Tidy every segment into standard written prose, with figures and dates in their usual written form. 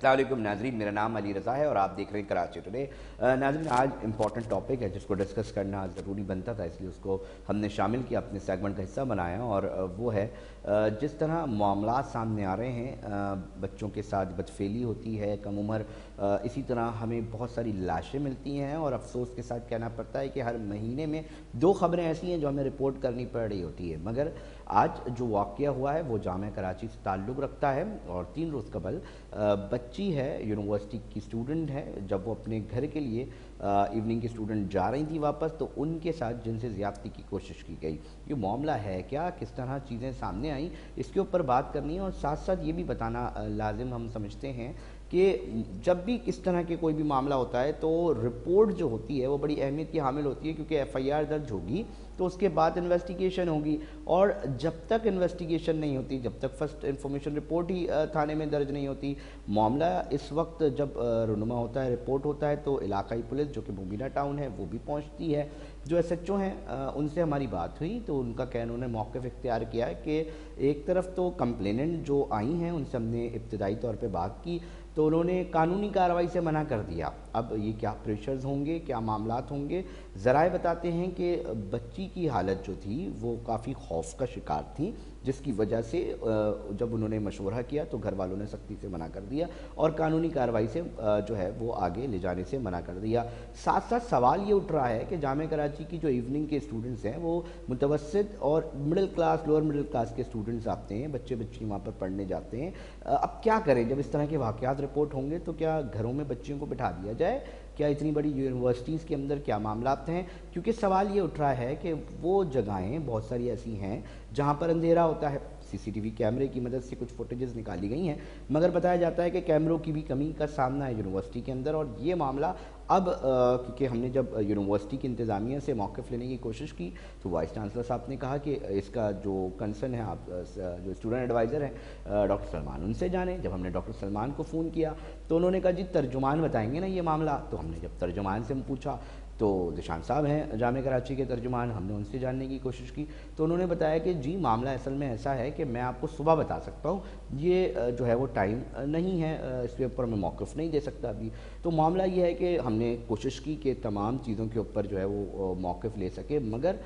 अस्सलाम वालेकुम नाज़रीन, मेरा नाम अली रज़ा है और आप देख रहे हैं कराची टुडे। नाज़रीन, आज इम्पॉर्टेंट टॉपिक है जिसको डिस्कस करना ज़रूरी बनता था, इसलिए उसको हमने शामिल किया, अपने सेगमेंट का हिस्सा बनाया। और वो है जिस तरह मामलात सामने आ रहे हैं, बच्चों के साथ बदफेली होती है कम उम्र, इसी तरह हमें बहुत सारी लाशें मिलती हैं और अफसोस के साथ कहना पड़ता है कि हर महीने में 2 ख़बरें ऐसी हैं जो हमें रिपोर्ट करनी पड़ रही होती है। मगर आज जो वाक़या हुआ है वो जामिया कराची से ताल्लुक़ रखता है और 3 रोज़ कबल बच्ची है, यूनिवर्सिटी की स्टूडेंट है, जब वो अपने घर के लिए इवनिंग की स्टूडेंट जा रही थी वापस, तो उनके साथ जिनसे ज़्यादती की कोशिश की गई। ये मामला है क्या, किस तरह चीज़ें सामने आई, इसके ऊपर बात करनी है। और साथ साथ ये भी बताना लाजिम हम समझते हैं कि जब भी इस तरह के कोई भी मामला होता है तो रिपोर्ट जो होती है वो बड़ी अहमियत की हामिल होती है, क्योंकि FIR दर्ज होगी तो उसके बाद इन्वेस्टिगेशन होगी, और जब तक इन्वेस्टिगेशन नहीं होती, जब तक फर्स्ट इंफॉर्मेशन रिपोर्ट ही थाने में दर्ज नहीं होती, मामला इस वक्त जब रुनुमा होता है, रिपोर्ट होता है, तो इलाकाई पुलिस जो कि मुबीना टाउन है वो भी पहुंचती है। जो SHO हैं उनसे हमारी बात हुई तो उनका कहना, उन्होंने मौक़िफ़ इख्तियार किया है कि एक तरफ तो कंप्लेनेंट जो आई हैं उनसे हमने इब्तदाई तौर पे बात की तो उन्होंने कानूनी कार्रवाई से मना कर दिया। अब ये क्या प्रेशर्स होंगे, क्या मामलात होंगे, ज़राए बताते हैं कि बच्ची की हालत जो थी वो काफ़ी खौफ का शिकार थी, जिसकी वजह से जब उन्होंने मशवरा किया तो घर वालों ने सख्ती से मना कर दिया और कानूनी कार्रवाई से जो है वो आगे ले जाने से मना कर दिया। साथ साथ सवाल ये उठ रहा है कि जामिया कराची की जो इवनिंग के स्टूडेंट्स हैं वो मुतवस्सित और middle class, lower middle class के स्टूडेंट्स आते हैं, बच्चे वहाँ पर पढ़ने जाते हैं। अब क्या करें, जब इस तरह के वाक़यात रिपोर्ट होंगे तो क्या घरों में बच्चियों को बिठा दिया जाए, क्या इतनी बड़ी यूनिवर्सिटीज़ के अंदर क्या मामलात हैं? क्योंकि सवाल ये उठ रहा है कि वो जगहें बहुत सारी ऐसी हैं जहाँ पर अंधेरा होता है। CCTV कैमरे की मदद से कुछ फुटेजेस निकाली गई हैं, मगर बताया जाता है कि कैमरों की भी कमी का सामना है यूनिवर्सिटी के अंदर। और ये मामला अब क्योंकि हमने जब यूनिवर्सिटी की इंतज़ामिया से मौक़िफ़ लेने की कोशिश की तो वाइस चांसलर साहब ने कहा कि इसका जो कंसर्न है, आप जो स्टूडेंट एडवाइज़र हैं डॉक्टर सलमान, उनसे जानें। जब हमने डॉक्टर सलमान को फ़ोन किया तो उन्होंने कहा जी तर्जुमान बताएंगे ना ये मामला। तो हमने जब तर्जुमान से पूछा तो दिशान साहब हैं जामिया कराची के तर्जुमान, हमने उनसे जानने की कोशिश की तो उन्होंने बताया कि जी मामला असल में ऐसा है कि मैं आपको सुबह बता सकता हूँ, ये जो है वो टाइम नहीं है, इसके ऊपर मैं मौक़िफ़ नहीं दे सकता अभी। तो मामला ये है कि हमने कोशिश की कि तमाम चीज़ों के ऊपर जो है वो मौक़िफ़ ले सके, मगर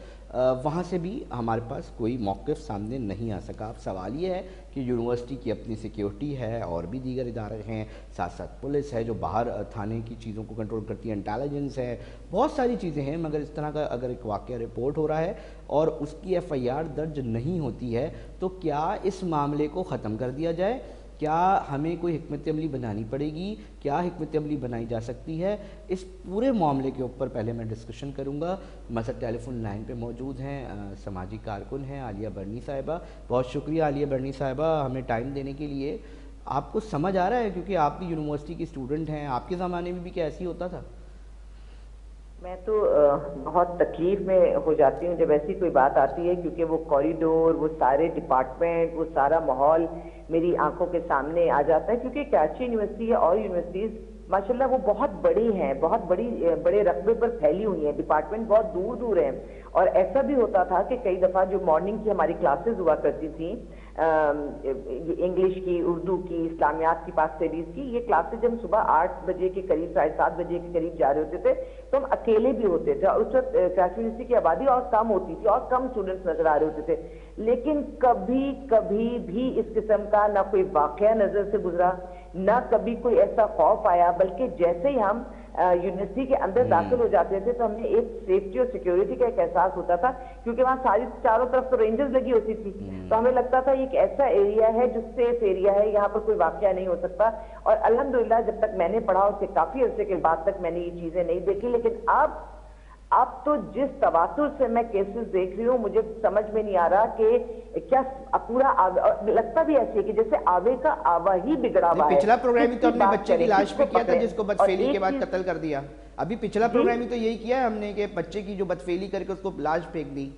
वहाँ से भी हमारे पास कोई मौक़िफ़ सामने नहीं आ सका। अब सवाल ये है कि यूनिवर्सिटी की अपनी सिक्योरिटी है और भी दीगर इदारे हैं, साथ साथ पुलिस है जो बाहर थाने की चीज़ों को कंट्रोल करती है, इंटेलिजेंस है, बहुत सारी चीज़ें हैं, मगर इस तरह का अगर एक वाक़या रिपोर्ट हो रहा है और उसकी FIR दर्ज नहीं होती है तो क्या इस मामले को ख़त्म कर दिया जाए? क्या हमें कोई हिकमत अमली बनानी पड़ेगी? क्या हिकमत अमली बनाई जा सकती है? इस पूरे मामले के ऊपर पहले मैं डिस्कशन करूंगा। मसद टेलीफोन लाइन पे मौजूद हैं समाजी कारकुन हैं आलिया बर्नी साहिबा। बहुत शुक्रिया आलिया बर्नी साहिबा हमें टाइम देने के लिए। आपको समझ आ रहा है, क्योंकि आप भी यूनिवर्सिटी की स्टूडेंट हैं, आपके ज़माने में भी क्या ऐसी होता था? मैं तो बहुत तकलीफ में हो जाती हूँ जब ऐसी कोई बात आती है, क्योंकि वो कॉरिडोर, वो सारे डिपार्टमेंट, वो सारा माहौल मेरी आंखों के सामने आ जाता है। क्योंकि कराची यूनिवर्सिटी है और यूनिवर्सिटीज़ माशाल्लाह वो बहुत बड़ी हैं, बहुत बड़े रकबे पर फैली हुई हैं, डिपार्टमेंट बहुत दूर दूर हैं। और ऐसा भी होता था कि कई दफ़ा जो मॉर्निंग की हमारी क्लासेस हुआ करती थी, इंग्लिश की, उर्दू की, इस्लामियात की, पाक स्टडीज़ की, ये क्लासेज हम सुबह 8 बजे के करीब, 7:30 बजे के करीब जा रहे होते थे तो हम अकेले भी होते थे। उस वक्त कराची यूनिवर्सिटी की आबादी और कम होती थी और कम स्टूडेंट्स नजर आ रहे होते थे, लेकिन कभी कभी भी इस किस्म का ना कोई वाकया नजर से गुजरा, ना कभी कोई ऐसा खौफ आया, बल्कि जैसे ही हम यूनिवर्सिटी के अंदर दाखिल हो जाते थे तो हमें एक सेफ्टी और सिक्योरिटी का एक एहसास होता था, क्योंकि वहाँ सारी चारों तरफ तो रेंजर्स लगी होती थी। तो हमें लगता था ये एक ऐसा एरिया है जो सेफ एरिया है, यहाँ पर कोई वाकया नहीं हो सकता। और अल्हम्दुलिल्लाह जब तक मैंने पढ़ा उसके काफी अरसे के बाद तक मैंने ये चीजें नहीं देखी। लेकिन अब तो जिस तवातुर से मैं केसेस देख रही हूँ, मुझे समझ में नहीं आ रहा कि क्या पूरा लगता भी ऐसे कि जैसे आवे का आवा ही बिगड़ा हुआ है। पिछला प्रोग्राम ही तो हमने बच्चे की लाश पे किया था जिसको बदफेली के बाद कत्ल कर दिया। अभी पिछला प्रोग्राम ही तो यही किया है हमने कि बच्चे की जो बदफेली करके उसको लाश फेंक दी।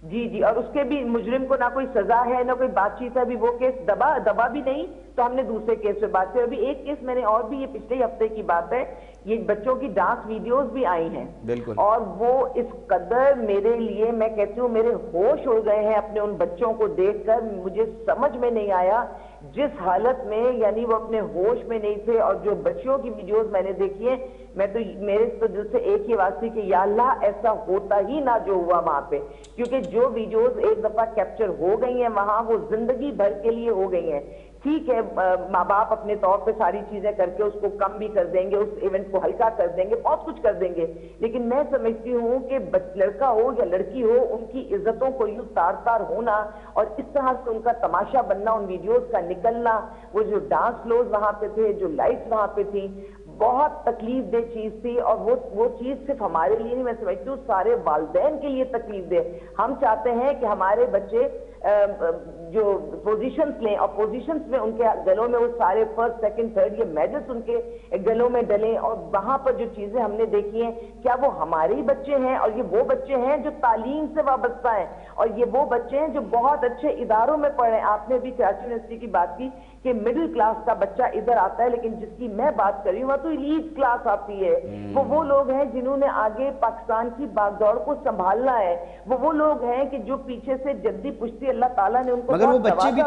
जी, और उसके भी मुजरिम को ना कोई सजा है ना कोई बातचीत है। अभी वो केस दबा भी नहीं तो हमने दूसरे केस पे बात की। अभी एक केस मैंने और भी, ये पिछले हफ्ते की बात है, ये बच्चों की डांस वीडियोस भी आई हैं, बिल्कुल, और वो इस कदर मेरे लिए, मैं कहती हूँ मेरे होश उड़ गए हैं अपने उन बच्चों को देखकर। मुझे समझ में नहीं आया जिस हालत में, यानी वो अपने होश में नहीं थे। और जो बच्चियों की वीडियोस मैंने देखी है, मेरे तो दिल से एक ही आवाज थी कि या अल्लाह ऐसा होता ही ना जो हुआ वहां पे, क्योंकि जो वीडियोस एक दफा कैप्चर हो गई हैं वहां, वो जिंदगी भर के लिए हो गई हैं। ठीक है, माँ बाप अपने तौर पे सारी चीजें करके उसको कम भी कर देंगे, उस इवेंट को हल्का कर देंगे, बहुत कुछ कर देंगे, लेकिन मैं समझती हूँ कि लड़का हो या लड़की हो, उनकी इज्जतों को यूं तार तार होना और इस तरह से उनका तमाशा बनना, उन वीडियोस का निकलना, वो जो डांस फ्लोर्स वहां पे थे, जो लाइट्स वहां पे थी, बहुत तकलीफ दे चीज थी। और वो चीज सिर्फ हमारे लिए नहीं, मैं समझती हूँ सारे वालिदैन के लिए तकलीफ दे। हम चाहते हैं कि हमारे बच्चे जो पोजीशंस लें और पोजीशंस में उनके गलों में वो सारे फर्स्ट सेकंड थर्ड ये मेडल्स उनके गलों में डलें। और वहां पर जो चीजें हमने देखी हैं, क्या वो हमारे ही बच्चे हैं? और ये वो बच्चे हैं जो तालीम से वाबस्ता हैं, और ये वो बच्चे हैं जो बहुत अच्छे इदारों में पढ़े हैं। आपने भी कराची यूनिवर्सिटी की बात की कि मिडिल क्लास का बच्चा इधर आता है, लेकिन जिसकी मैं बात कर रही हूँ वह तो एलीट क्लास आती है। वो लोग हैं जिन्होंने आगे पाकिस्तान की बागदौड़ को संभालना है। वो लोग हैं कि जो पीछे से जद्दी पुश्ती अल्लाह ताला ने उनको, मगर वो बच्चे भी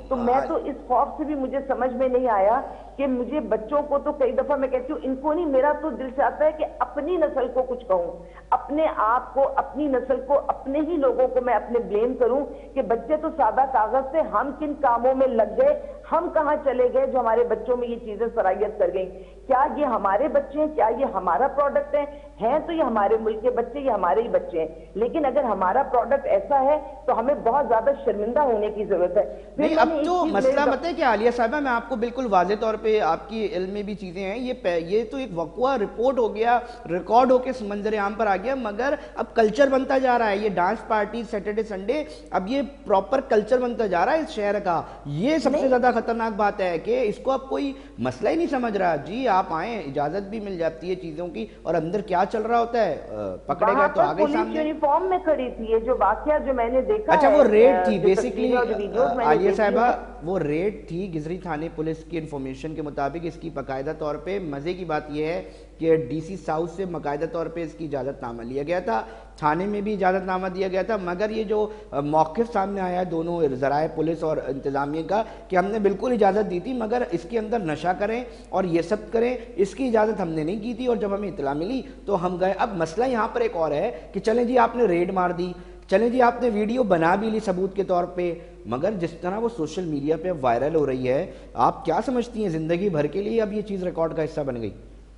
तो मैं तो इस खौफ से भी मुझे समझ में नहीं आया कि मुझे बच्चों को तो कई दफा मैं कहती हूँ इनको नहीं, मेरा तो दिल चाहता है कि अपनी नस्ल को कुछ कहूँ, अपने आप को, अपनी नस्ल को, अपने ही लोगों को मैं अपने ब्लेम करूं कि बच्चे तो सादा कागज थे, हम किन कामों में लग गए, हम कहां चले गए जो हमारे बच्चों में ये चीजें सराहियत कर गई। क्या ये हमारे बच्चे हैं? क्या ये हमारा प्रोडक्ट है? हैं तो ये हमारे मुल्क के बच्चे, ये हमारे ही बच्चे हैं। लेकिन अगर हमारा प्रोडक्ट ऐसा है तो हमें बहुत ज्यादा शर्मिंदा होने की जरूरत है। नहीं, अब तो मसला मत है कि आलिया साहबा, मैं आपको बिल्कुल वाज़ेह तौर पे, आपकी इल्म में भी चीज़ें हैं, ये तो एक वक़्वा रिपोर्ट हो गया, रिकॉर्ड होके मंजर आम पर आ गया, मगर अब कल्चर बनता जा रहा है। ये डांस पार्टी सैटरडे संडे, अब ये प्रॉपर कल्चर बनता जा रहा है इस शहर का। ये सबसे ज़्यादा खतरनाक बात है कि इसको अब कोई मसला ही नहीं समझ रहा। जी आप आए, इजाज़त भी मिल जाती है चीज़ों की, और अंदर क्या चल रहा होता है पकड़े गए तो आगे सामने। यूनिफॉर्म में खड़ी थी, ये जो वाकया जो मैंने देखा, अच्छा वो रेड थी बेसिकली आलिया साहबा, वो रेड थी गिजरी थाने पुलिस की इंफॉर्मेशन के मुताबिक। इसकी बाकायदा तौर पे मजे की बात यह है कि डीसी साउथ से बाकायदा तौर पे इसकी इजाज़तनामा लिया गया था, थाने में भी इजाज़तनामा दिया गया था, मगर ये जो मौक़िफ़ सामने आया है दोनों ज़राए पुलिस और इंतज़ामिया का कि हमने बिल्कुल इजाज़त दी थी मगर इसके अंदर नशा करें और ये सब करें, इसकी इजाज़त हमने नहीं की थी, और जब हमें इतला मिली तो हम गए। अब मसला यहाँ पर एक और है कि चलें जी आपने रेड मार दी, चलें जी आपने वीडियो बना भी ली सबूत के तौर पे, मगर जिस तरह वो सोशल मीडिया पे वायरल हो रही है, आप क्या समझती हैं ज़िंदगी भर के लिए अब ये चीज़ रिकॉर्ड का हिस्सा बन गई?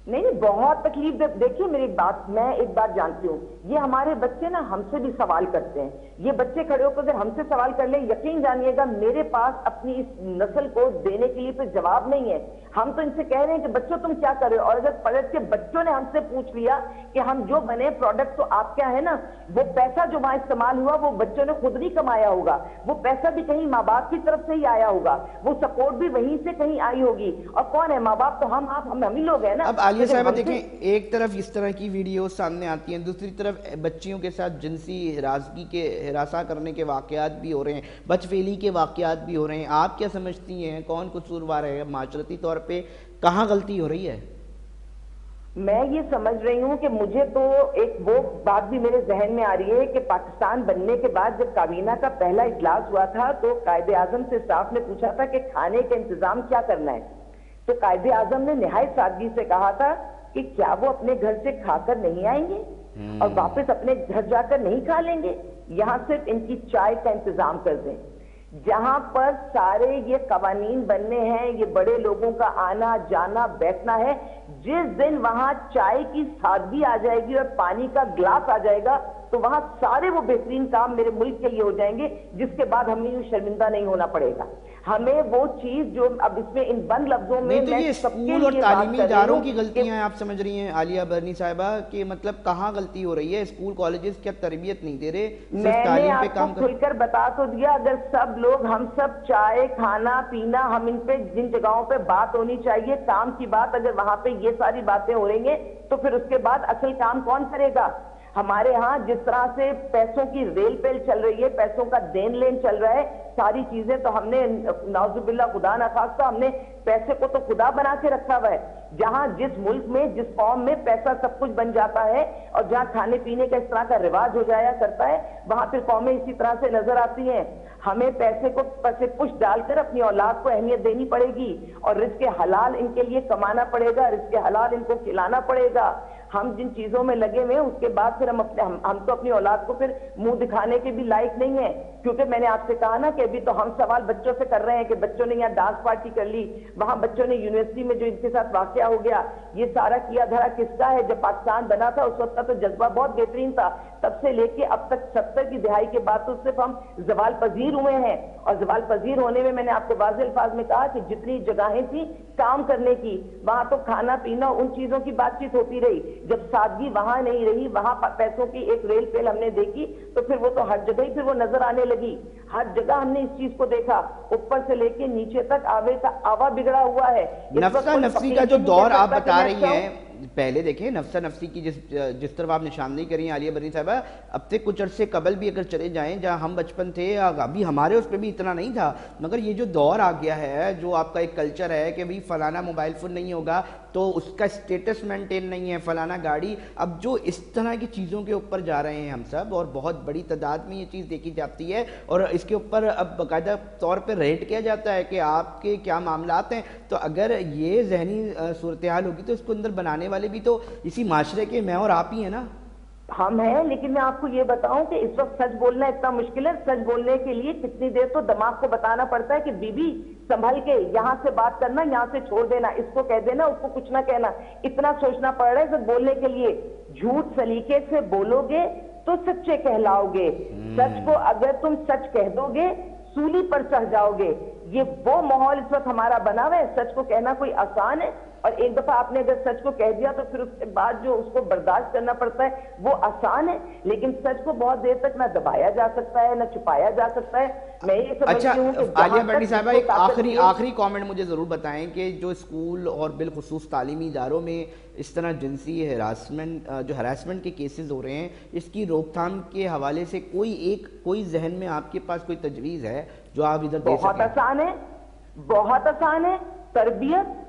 नहीं, बहुत तकलीफ दे। देखिए मेरी बात, मैं एक बात जानती हूँ, ये हमारे बच्चे ना हमसे भी सवाल करते हैं। ये बच्चे खड़े होकर अगर हमसे सवाल कर ले, यकीन जानिएगा मेरे पास अपनी इस नस्ल को देने के लिए तो जवाब नहीं है। हम तो इनसे कह रहे हैं कि बच्चों तुम क्या कर रहे हो, और अगर पलट के बच्चों ने हमसे पूछ लिया कि हम जो बने प्रोडक्ट तो आप क्या है ना, वो पैसा जो वहां इस्तेमाल हुआ वो बच्चों ने खुद नहीं कमाया होगा, वो पैसा भी कहीं माँ बाप की तरफ से ही आया होगा, वो सपोर्ट भी वहीं से कहीं आई होगी। और कौन है माँ बाप? तो हम आप हम ही लोग हैं ना। आलिया साहब देखें, एक तरफ इस तरह की वीडियो सामने आती हैं, दूसरी तरफ बच्चियों के साथ जिनसी हिरासगी के हिरासा करने के वाकयात भी हो रहे हैं, बचफेली के वाकयात भी हो रहे हैं। आप क्या समझती हैं कौन कसूरवार है? माशरती तौर पे कहाँ गलती हो रही है? मैं ये समझ रही हूँ कि मुझे तो एक वो बात भी मेरे जहन में आ रही है कि पाकिस्तान बनने के बाद जब काबीना का पहला इजलास हुआ था तो कायदे आजम से स्टाफ ने पूछा था कि खाने का इंतजाम क्या करना है, तो कायदे आजम ने निहायत सादगी से कहा था कि क्या वो अपने घर से खाकर नहीं आएंगे और वापस अपने घर जाकर नहीं खा लेंगे, यहाँ सिर्फ इनकी चाय का इंतजाम कर दें। जहां पर सारे ये कवानीन बनने हैं, ये बड़े लोगों का आना जाना बैठना है, जिस दिन वहां चाय की सादगी आ जाएगी और पानी का ग्लास आ जाएगा तो वहां सारे वो बेहतरीन काम मेरे मुल्क के लिए हो जाएंगे, जिसके बाद हमें यूं शर्मिंदा नहीं होना पड़ेगा। हमें वो चीज जो अब इसमें इन बंद लफ्जों में, नहीं तो ये स्कूल और तालीमी इदारों की गलतियां आप समझ रही हैं आलिया बरनी साहिबा, कि मतलब कहाँ गलती हो रही है? स्कूल कॉलेजेस क्या तरबियत नहीं दे रहे, सिर्फ तालीम पे काम खुलकर बता तो दिया। अगर सब लोग, हम सब चाय खाना पीना, हम इन पे जिन जगहों पे बात होनी चाहिए काम की बात, अगर वहां पे ये सारी बातें हो रही हैं तो फिर उसके बाद असल काम कौन करेगा? हमारे यहाँ जिस तरह से पैसों की रेल पेल चल रही है, पैसों का देन लेन चल रहा है, सारी चीजें तो हमने नाउजुबिल्ला खुदा न खास्ता हमने पैसे को तो खुदा बना के रखा हुआ है। जहां जिस मुल्क में जिस कौम में पैसा सब कुछ बन जाता है और जहां खाने पीने का इस तरह का रिवाज हो जाया करता है, वहां फिर कौमें इसी तरह से नजर आती हैं। ہمیں پیسے کو پسے پش ڈال کر اپنی اولاد کو اہمیت دینی پڑے گی اور رزق حلال ان کے لیے کمانا پڑے گا, رزق حلال ان کو کھلانا پڑے گا. ہم جن چیزوں میں لگے ہوئے ہیں اس کے بعد پھر ہم تو اپنی اولاد کو پھر منہ دکھانے کے بھی لائق نہیں ہیں, کیونکہ میں نے آپ سے کہا نا کہ ابھی تو ہم سوال بچوں سے کر رہے ہیں کہ بچوں نے یہاں ڈانس پارٹی کر لی, وہاں بچوں نے یونیورسٹی میں جو ان کے ساتھ واقعہ ہو گیا, یہ سارا کیا دھرا کس کا ہے؟ جب پاکستان بنا تھا اس وقت کا تو جذبہ بہت بہترین تھا, تب سے لے کے اب تک 70 کی دہائی کے بعد تو صرف ہم زوال پذیر ہوئے ہیں. اور زوال پذیر ہونے میں میں نے آپ کو واضح الفاظ میں کہا کہ جتنی جگہیں تھیں کام کرنے کی, وہاں تو کھانا پینا ان چیزوں کی بات چیت ہوتی رہی. جب سادگی وہاں نہیں رہی, وہاں پیسوں کی ایک ریل پیل ہم نے دیکھی, تو پھر وہ تو ہر جگہ ہی پھر وہ نظر آنے لگی. ہر جگہ ہم نے اس چیز کو دیکھا, اوپر سے لے کے نیچے تک آوے کا آوا بگڑا ہوا ہے. نفسہ نفسی کا جو دور آپ بتا رہی ہیں, پہلے دیکھیں نفسہ نفسی کی جس طرف آپ نشاندہی کری ہیں عالیہ برنی صاحبہ, اب سے کچھ عرصے قبل بھی اگر چلے جائیں جہاں ہم بچپن تھے, ابھی ہمارے اس پہ بھی اتنا نہیں تھا, مگر یہ جو دور آ گیا ہے, جو آپ کا ایک کلچر ہے کہ بھئی فلانا موبائل فون نہیں ہوگا تو اس کا اسٹیٹس مینٹین نہیں ہے, فلانا گاڑی, اب جو اس طرح کی چیزوں کے اوپر جا رہے ہیں ہم سب, اور بہت بڑی تعداد میں یہ چیز دیکھی جاتی ہے, اور اس کے اوپر اب باقاعدہ طور پہ ریٹ کیا جاتا ہے کہ آپ کے کیا معاملات ہیں. تو اگر یہ ذہنی صورتحال ہوگی تو اس کو اندر بنانے والے بھی تو اسی معاشرے کے میں اور آپ ہی ہیں نا. ہم ہیں, لیکن میں آپ کو یہ بتاؤں کہ اس وقت سچ بولنا اتنا مشکل ہے. سچ بولنے کے لیے کتنی دیر تو دماغ کو بتانا پڑتا ہے کہ بی بی سنبھل کے یہاں سے بات کرنا, یہاں سے چھوڑ دینا, اس کو کہہ دینا, اس کو کچھ نہ کہنا, اتنا سوچنا پڑ رہا ہے سچ بولنے کے لیے. جھوٹ سلیقے سے بولو گے تو سچے کہلاؤ گے, سچ کو اگر تم سچ کہہ دو گے سولی پر چڑھ جاؤ گے. یہ وہ ماحول اس وقت ہمارا بنا ہوا ہے. سچ کو کہنا کوئی آسان ہے, اور ایک دفعہ آپ نے اگر سچ کو کہہ دیا تو پھر اس کے بعد جو اس کو برداشت کرنا پڑتا ہے وہ آسان ہے, لیکن سچ کو بہت دیر تک نہ دبایا جا سکتا ہے نہ چھپایا جا سکتا ہے. میں یہ سمجھتی ہوں کہ عالیہ برنی صاحبہ ایک آخری کامنٹ مجھے ضرور بتائیں کہ جو اسکول اور بالخصوص تعلیمی اداروں میں اس طرح جنسی ہراسمنٹ کے کیسز ہو رہے ہیں, اس کی روک تھام کے حوالے سے کوئی ذہن میں آپ کے پاس کوئی تجویز ہے جو آپ ادھر دے سکیں؟ بہت آسان ہے, بہت آسان ہے. تربیت,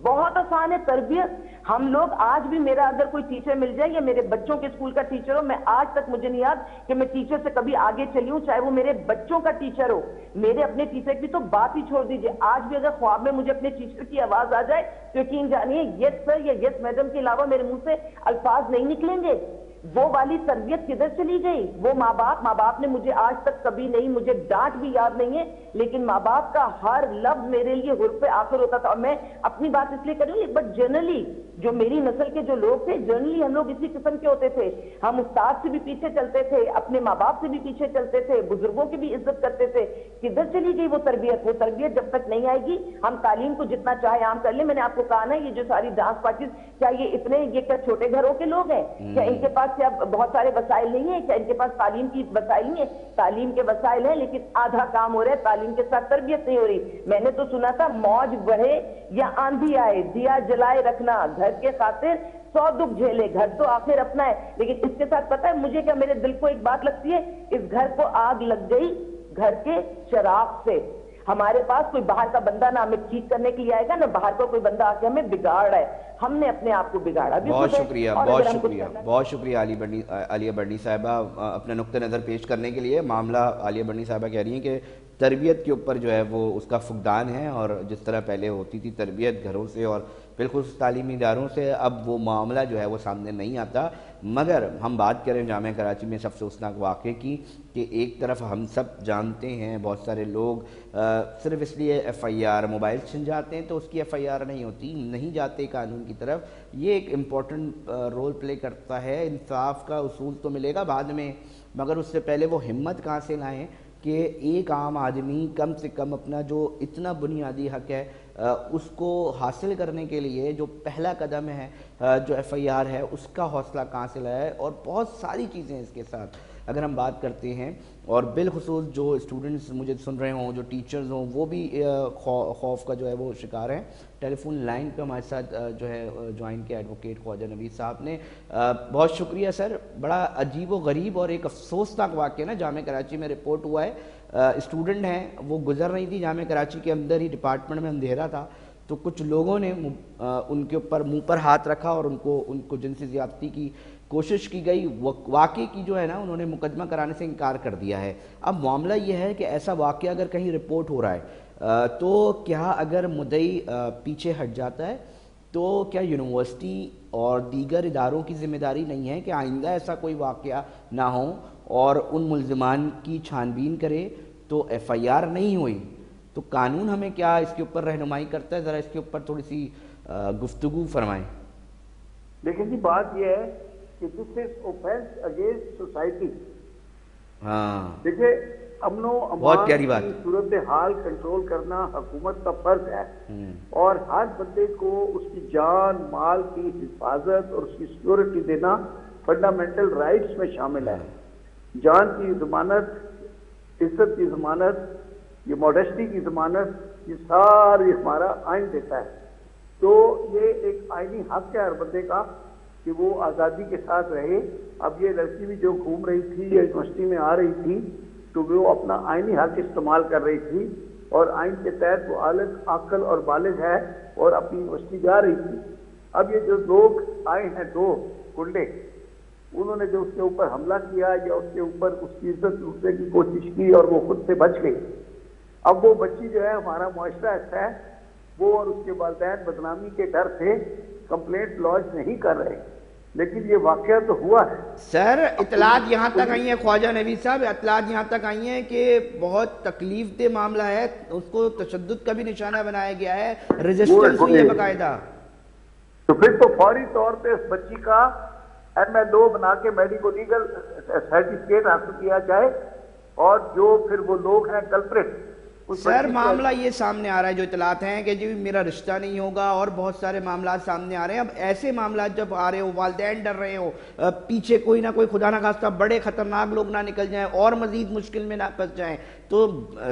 بہت آسان ہے تربیت. ہم لوگ آج بھی, میرا اگر کوئی ٹیچر مل جائے یا میرے بچوں کے اسکول کا ٹیچر ہو, میں آج تک مجھے نہیں یاد کہ میں ٹیچر سے کبھی آگے چلی ہوں, چاہے وہ میرے بچوں کا ٹیچر ہو. میرے اپنے ٹیچر کی تو بات ہی چھوڑ دیجیے, آج بھی اگر خواب میں مجھے اپنے ٹیچر کی آواز آ جائے تو یقین جانیے یس سر یا یس میڈم کے علاوہ میرے منہ سے الفاظ نہیں نکلیں گے. وہ والی تربیت کدھر چلی گئی؟ وہ ماں باپ نے مجھے آج تک کبھی نہیں, مجھے ڈانٹ بھی یاد نہیں ہے, لیکن ماں باپ کا ہر لفظ میرے لیے حرف آخر ہوتا تھا. اور میں اپنی بات اس لیے کروں گی, بٹ جنرلی جو میری نسل کے جو لوگ تھے, جنرلی ہم لوگ اسی قسم کے ہوتے تھے. ہم استاد سے بھی پیچھے چلتے تھے, اپنے ماں باپ سے بھی پیچھے چلتے تھے, بزرگوں کی بھی عزت کرتے تھے. کدھر چلی گئی وہ تربیت؟ وہ تربیت جب تک نہیں آئے گی, ہم تعلیم کو جتنا چاہے عام کر لیں. میں نے آپ کو کہا نا, یہ جو ساری ڈانس پارٹیز, کیا یہ کیا چھوٹے گھروں کے لوگ ہیں؟ کیا ان کے پاس کیا بہت سارے وسائل نہیں ہیں؟ کیا ان کے پاس تعلیم کی وسائل نہیں ہے؟ تعلیم کے وسائل ہیں, لیکن آدھا کام ہو رہا ہے, تعلیم کے ساتھ تربیت نہیں ہو رہی. میں نے تو سنا تھا موج بڑھے یا آندھی آئے دیا جلائے رکھنا, گھر کے خاطر 100 دکھ جھیلے, گھر تو آخر اپنا ہے. لیکن اس کے ساتھ پتہ ہے مجھے کیا, میرے دل کو ایک بات لگتی ہے, اس گھر کو آگ لگ گئی گھر کے چراغ سے. ہمارے پاس کوئی باہر کا بندہ نہ ہمیں ٹھیک کرنے کے لیے آئے گا, نہ باہر کا کوئی بندہ آ کے ہمیں بگاڑ رہا ہے. ہم نے اپنے آپ کو بگاڑا بھی. بہت شکریہ, بہت شکریہ عالیہ برنی صاحبہ اپنا نقطہ نظر پیش کرنے کے لیے. معاملہ عالیہ برنی صاحبہ کہہ رہی ہیں کہ تربیت کے اوپر جو ہے وہ اس کا فقدان ہے, اور جس طرح پہلے ہوتی تھی تربیت گھروں سے اور بالخصوص تعلیمی اداروں سے, اب وہ معاملہ جو ہے وہ سامنے نہیں آتا. مگر ہم بات کریں جامعہ کراچی میں اس افسوسناک واقعے کی کہ ایک طرف ہم سب جانتے ہیں بہت سارے لوگ صرف اس لیے ایف آئی آر موبائل چھن جاتے ہیں تو اس کی ایف آئی آر نہیں ہوتی, نہیں جاتے قانون کی طرف. یہ ایک امپورٹنٹ رول پلے کرتا ہے. انصاف کا اصول تو ملے گا بعد میں, مگر اس سے پہلے وہ ہمت کہاں سے لائیں کہ ایک عام آدمی کم سے کم اپنا جو اتنا بنیادی حق ہے اس کو حاصل کرنے کے لیے جو پہلا قدم ہے جو ایف آئی آر ہے, اس کا حوصلہ کہاں سے لائے. اور بہت ساری چیزیں اس کے ساتھ اگر ہم بات کرتے ہیں, اور بالخصوص جو اسٹوڈنٹس مجھے سن رہے ہوں, جو ٹیچرز ہوں, وہ بھی خوف کا جو ہے وہ شکار ہیں. ٹیلی فون لائن پہ ہمارے ساتھ جو ہے جوائن کیا ایڈوکیٹ خواجہ نوید صاحب نے. بہت شکریہ سر. بڑا عجیب و غریب اور ایک افسوسناک واقعہ نا جامعہ کراچی میں رپورٹ ہوا ہے. اسٹوڈنٹ ہیں, وہ گزر رہی تھی جامعہ کراچی کے اندر ہی, ڈپارٹمنٹ میں اندھیرا تھا, تو کچھ لوگوں نے ان کے اوپر منہ پر ہاتھ رکھا اور ان کو جنسی زیادتی کی کوشش کی گئی, واقعے کی جو ہے نا انہوں نے مقدمہ کرانے سے انکار کر دیا ہے. اب معاملہ یہ ہے کہ ایسا واقعہ اگر کہیں رپورٹ ہو رہا ہے تو کیا اگر مدعی پیچھے ہٹ جاتا ہے تو کیا یونیورسٹی اور دیگر اداروں کی ذمہ داری نہیں ہے کہ آئندہ ایسا کوئی واقعہ نہ ہو اور ان ملزمان کی چھان بین کرے؟ تو ایف آئی آر نہیں ہوئی تو قانون ہمیں کیا اس کے اوپر رہنمائی کرتا ہے؟ ذرا اس کے اوپر تھوڑی سی گفتگو فرمائیں. دیکھیں جی بات یہ ہے کہ دس از اوفینس اگینسٹ سوسائٹی. ہاں دیکھیں امن و بہت پیاری امان بات. کی صورتحال کنٹرول کرنا حکومت کا فرض ہے, اور ہر بندے کو اس کی جان مال کی حفاظت اور اس کی سیکورٹی دینا فنڈامنٹل رائٹس میں شامل ہے. جان کی ضمانت, عزت کی ضمانت, یہ موڈسٹی کی ضمانت, یہ ساری ہمارا آئین دیتا ہے. تو یہ ایک آئینی حق ہے ہر بندے کا کہ وہ آزادی کے ساتھ رہے. اب یہ لڑکی بھی جو گھوم رہی تھی یا یونیورسٹی میں آ رہی تھی تو وہ اپنا آئینی حق استعمال کر رہی تھی, اور آئین کے تحت وہ عاقل اور بالغ ہے اور اپنی یونیورسٹی جا رہی تھی. اب یہ جو لوگ آئے ہیں دو گنڈے, انہوں نے جو اس کے اوپر حملہ کیا یا اس کے اوپر اس کی عزت لوٹنے کی کوشش کی اور وہ خود سے بچ گئی. اب وہ بچی جو ہے, ہمارا معاشرہ ایسا ہے, وہ اور اس کے والدین بدنامی کے ڈر سے کمپلینٹ لانچ نہیں کر رہے, لیکن یہ واقعہ تو ہوا ہے. سر اطلاعات یہاں تک آئی ہیں خواجہ نوید صاحب, اطلاعات یہاں تک آئی ہیں کہ بہت تکلیف دہ معاملہ ہے, اس کو تشدد کا بھی نشانہ بنایا گیا ہے, ریزسٹنس ہوئی ہے باقاعدہ. تو پھر تو فوری طور پہ اس بچی کا ایم ایل او بنا کے میڈیکو لیگل سرٹیفکیٹ حاصل کیا جائے, اور جو پھر وہ لوگ ہیں کلپریٹ. سر معاملہ یہ سامنے آ رہا ہے, جو اطلاعات ہیں کہ جی میرا رشتہ نہیں ہوگا, اور بہت سارے معاملات سامنے آ رہے ہیں. اب ایسے معاملات جب آ رہے ہو, والدین ڈر رہے ہو, پیچھے کوئی نہ کوئی خدا نہ خواستہ بڑے خطرناک لوگ نہ نکل جائیں اور مزید مشکل میں نہ پھنس جائیں, تو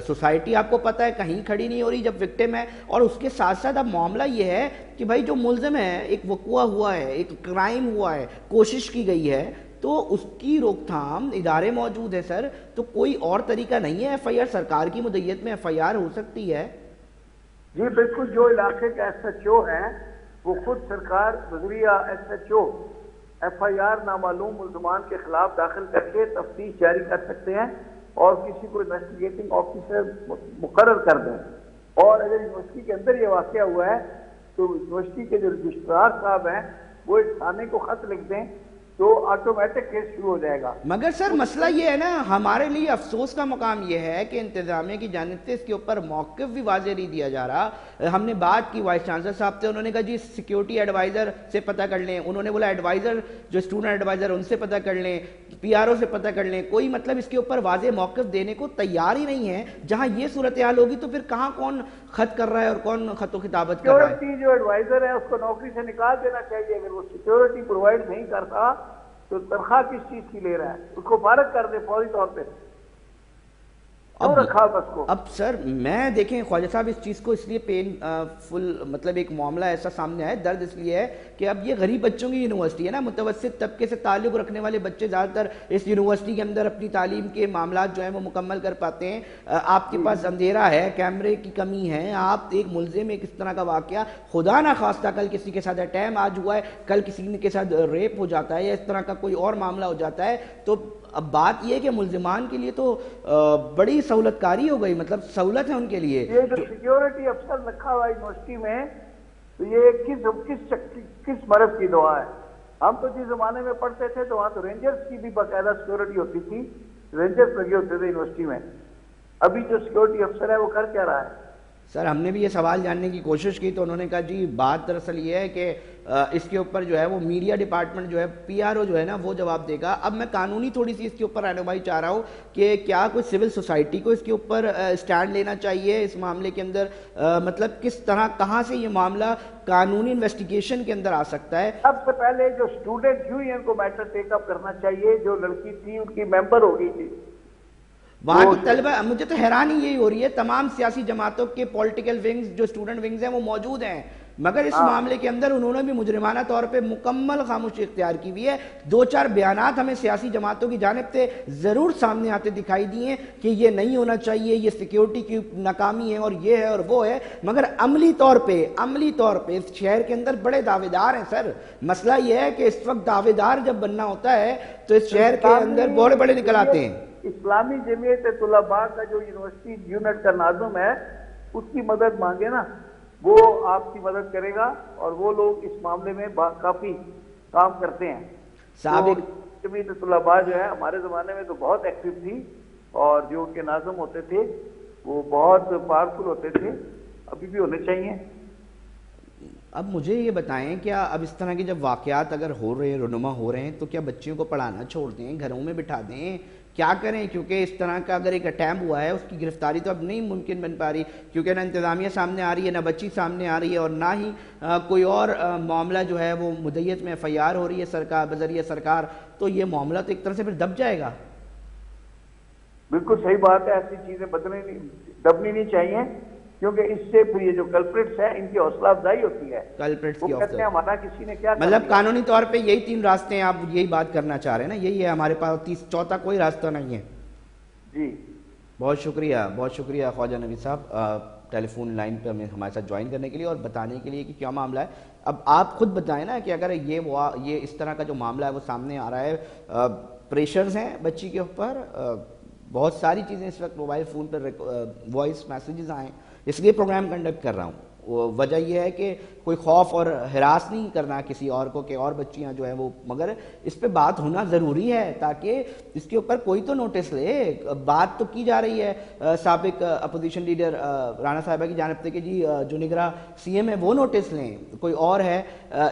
سوسائٹی آپ کو پتہ ہے کہیں کھڑی نہیں ہو رہی جب وکٹم ہے. اور اس کے ساتھ ساتھ اب معاملہ یہ ہے کہ بھائی جو ملزم ہے, ایک وقوع ہوا ہے, ایک کرائم ہوا ہے, کوشش کی گئی ہے, تو اس کی روک تھام ادارے موجود ہے. سر تو کوئی اور طریقہ نہیں ہے؟ ایف آئی آر سرکار کی مدعیت میں ایف آئی آر ہو سکتی ہے. جی بالکل, جو علاقے کے ایس ایچ او ہیں وہ خود سرکار بذریعہ S H O F I R نامعلوم ملزمان کے خلاف داخل کر کے تفتیش جاری کر سکتے ہیں اور کسی کو انویسٹیگیٹنگ آفیسر مقرر کر دیں. اور اگر یونیورسٹی کے اندر یہ واقعہ ہوا ہے تو یونیورسٹی کے جو رجسٹرار صاحب ہیں وہ اس تھانے کو خط لکھ دیں تو آٹومیٹک کیس شروع ہو جائے گا. مگر سر مسئلہ یہ ہے نا, ہمارے لیے افسوس کا مقام یہ ہے کہ انتظامیہ کی جانب سے اس کے اوپر موقف بھی واضح نہیں دیا جا رہا. ہم نے بات کی وائس چانسلر صاحب سے, انہوں نے کہا جی سیکیورٹی ایڈوائزر سے پتہ کر لیں. انہوں نے بولا ایڈوائزر جو اسٹوڈنٹ ایڈوائزر ان سے پتہ کر لیں, پی آر او سے پتہ کر لیں. کوئی مطلب اس کے اوپر واضح موقف دینے کو تیار ہی نہیں ہے. جہاں یہ صورتحال ہوگی تو پھر کہاں کون خط کر رہا ہے اور کون خط و خطابت کر رہا ہے؟ سیکیورٹی جو ایڈوائزر ہے اس کو نوکری سے نکال دینا چاہیے. اگر وہ سیکیورٹی پرووائڈ نہیں کرتا تو تنخواہ کس چیز کی لے رہا ہے, اس کو فارغ کر دے فوری طور پہ. اب سر میں دیکھیں خواجہ صاحب اس چیز کو اس لیے پین فل مطلب ایک معاملہ ایسا سامنے آیا, درد اس لیے ہے کہ اب یہ غریب بچوں کی یونیورسٹی ہے نا, متوسط طبقے سے تعلق رکھنے والے بچے زیادہ تر اس یونیورسٹی کے اندر اپنی تعلیم کے معاملات جو ہیں وہ مکمل کر پاتے ہیں. آپ کے پاس اندھیرا ہے, کیمرے کی کمی ہے, آپ ایک ملزم ایک اس طرح کا واقعہ خدا نہ خواستہ کل کسی کے ساتھ اٹیمپ آج ہوا ہے, کل کسی کے ساتھ ریپ ہو جاتا ہے یا اس طرح کا کوئی اور معاملہ ہو جاتا ہے, تو اب بات یہ ہے کہ ملزمان کے لیے تو بڑی سہولت کاری ہو گئی, مطلب سہولت ہے ان کے لیے. یہ جو سیکیورٹی افسر رکھا ہوا ہے یونیورسٹی میں, تو یہ کس مرض کی دعا ہے؟ ہم تو جس زمانے میں پڑھتے تھے تو وہاں تو رینجرز کی بھی باقاعدہ سیکیورٹی ہوتی تھی, رینجرز لگے ہوتے تھے یونیورسٹی میں. ابھی جو سیکیورٹی افسر ہے وہ کر کیا رہا ہے؟ سر ہم نے بھی یہ سوال جاننے کی کوشش کی تو انہوں نے کہا جی بات دراصل یہ ہے کہ اس کے اوپر جو ہے وہ میڈیا ڈپارٹمنٹ جو ہے, پی آر او جو ہے نا وہ جواب دے گا. اب میں قانونی تھوڑی سی اس کے اوپر رہنمائی چاہ رہا ہوں کہ کیا کوئی سول سوسائٹی کو اس کے اوپر سٹینڈ لینا چاہیے اس معاملے کے اندر, مطلب کس طرح کہاں سے یہ معاملہ قانونی انویسٹیگیشن کے اندر آ سکتا ہے؟ سب سے پہلے جو اسٹوڈنٹ یونین کو میٹر ٹیک اپ کرنا چاہیے, جو لڑکی تھی ان کی ممبر ہو گئی تھی وہاں کی طلبہ. مجھے تو حیرانی یہی ہو رہی ہے, تمام سیاسی جماعتوں کے پولیٹیکل ونگز جو اسٹوڈنٹ ونگز ہیں وہ موجود ہیں, मगर इस मामले के अंदर उन्होंने भी मुजरिमाना तौर पे मुकम्मल खामोशी इख्तियार की हुई है। दो चार बयानात हमें सियासी जमातों की जानिब से ज़रूर सामने आते दिखाई दिए कि ये नहीं होना चाहिए, ये सिक्योरिटी की नाकामी है और ये है और वो है, मगर अमली तौर पे इस शहर के अंदर बड़े दावेदार हैं सर। मसला ये है कि इस वक्त दावेदार जब बनना होता है तो इस शहर के अंदर बड़े बड़े निकल आते हैं। इस्लामी जमीयत तुलबा का जो यूनिवर्सिटी यूनिट का नाज़िम है, उसकी मदद मांगे ना, वो आपकी मदद करेगा, और वो लोग इस मामले में काफी काम करते हैं। साबिक जमीयत तुलबा जो है हमारे ज़माने में तो बहुत एक्टिव थी, और जो उनके नाज़िम होते थे वो बहुत पावरफुल होते थे, अभी भी होने चाहिए। अब मुझे ये बताएं, क्या अब इस तरह के जब वाक़यात अगर हो रहे हैं, रुनुमा हो रहे हैं, तो क्या बच्चियों को पढ़ाना छोड़ दें, घरों में बिठा दें, क्या करें? क्योंकि इस तरह का अगर एक अटैम्प हुआ है, उसकी गिरफ्तारी तो अब नहीं मुमकिन बन पा रही, क्योंकि ना इंतज़ामिया सामने आ रही है, ना बच्ची सामने आ रही है, और ना ही कोई और मामला जो है वो मुद्दत में FIR हो रही है सरकार बज़रिया सरकार, तो ये मामला तो एक तरह से फिर दब जाएगा। बिल्कुल सही बात है, ऐसी चीजें दबनी नहीं चाहिए, क्योंकि इससे फिर ये जो कल्प्रिट्स हैं इनकी हौसला अफजाई होती है। कल्प्रिट्स वो की कहते हैं हमारा किसी ने क्या मतलब कानूनी तौर पे यही 3 रास्ते हैं, आप यही बात करना चाह रहे हैं ना? यही है हमारे पास, चौथा कोई रास्ता नहीं है। जी बहुत शुक्रिया ख्वाजा नवीद साहब टेलीफोन लाइन पे हमें हमारे साथ ज्वाइन करने के लिए और बताने के लिए कि क्या मामला है। अब आप खुद बताएं ना कि अगर ये इस तरह का जो मामला है वो सामने आ रहा है, प्रेशर्स हैं बच्ची के ऊपर, बहुत सारी चीज़ें इस वक्त मोबाइल फ़ोन पर वॉइस मैसेजेस आए, इसलिए प्रोग्राम कंडक्ट कर रहा हूँ। वजह यह है कि कोई खौफ और हिरास नहीं करना किसी और को कि और बच्चियां जो हैं वो, मगर इस पे बात होना ज़रूरी है ताकि इसके ऊपर कोई तो नोटिस ले। बात तो की जा रही है साबिक अपोजिशन लीडर राणा साहिबा की जानिब से कि जी जो निगरां CM है वो नोटिस लें, कोई और है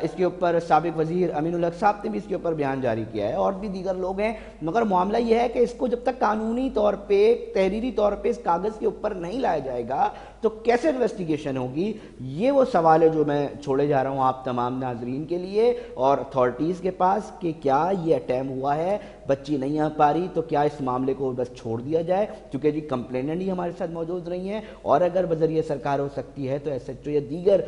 इसके ऊपर साबिक वजीर अमीनुल हक साहब ने भी इसके ऊपर बयान जारी किया है, और भी दीगर लोग हैं, मगर मामला यह है कि इसको जब तक कानूनी तौर पर, तहरीरी तौर पर इस कागज़ के ऊपर नहीं लाया जाएगा तो कैसे इन्वेस्टिगेशन होगी? ये वो सवाल है जो मैं छोड़े जा रहा हूँ आप तमाम नाजरीन के लिए और अथॉरिटीज़ के पास कि क्या ये अटैम्प हुआ है, बच्ची नहीं आ पा रही, तो क्या इस मामले को बस छोड़ दिया जाए, क्योंकि जी कंप्लेनेंट ही हमारे साथ मौजूद रही हैं, और अगर बजरिए सरकार हो सकती है तो SHO या दीगर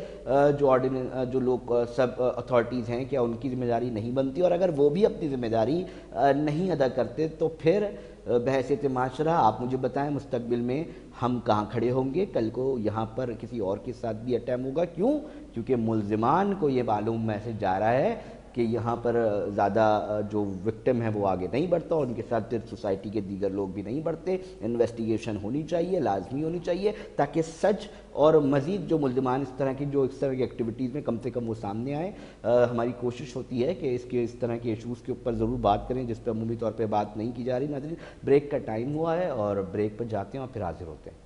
जो लोग सब अथॉरिटीज़ हैं, क्या उनकी जिम्मेदारी नहीं बनती? और अगर वो भी अपनी जिम्मेदारी नहीं अदा करते तो फिर बहैसियत माशरा आप मुझे बताएं मुस्तकबिल में हम कहाँ खड़े होंगे? कल को यहाँ पर किसी और के साथ भी अटैम्प होगा, क्यों? क्योंकि मुल्ज़िमान को ये मालूम मैसेज जा रहा है कि यहाँ पर ज़्यादा जो विक्टिम है वो आगे नहीं बढ़ता, और उनके साथ फिर सोसाइटी के दीगर लोग भी नहीं बढ़ते। इन्वेस्टिगेशन होनी चाहिए, लाजमी होनी चाहिए, ताकि सच और मज़ीद जो मुल्ज़िमान इस तरह की एक्टिविटीज़ में कम से कम वो सामने आए। हमारी कोशिश होती है कि इस तरह के इशूज़ के ऊपर ज़रूर बात करें जिस पर अमूमी तौर पर बात नहीं की जा रही। नाज़रीन, ब्रेक का टाइम हुआ है और ब्रेक पर जाते हैं और फिर हाजिर होते हैं।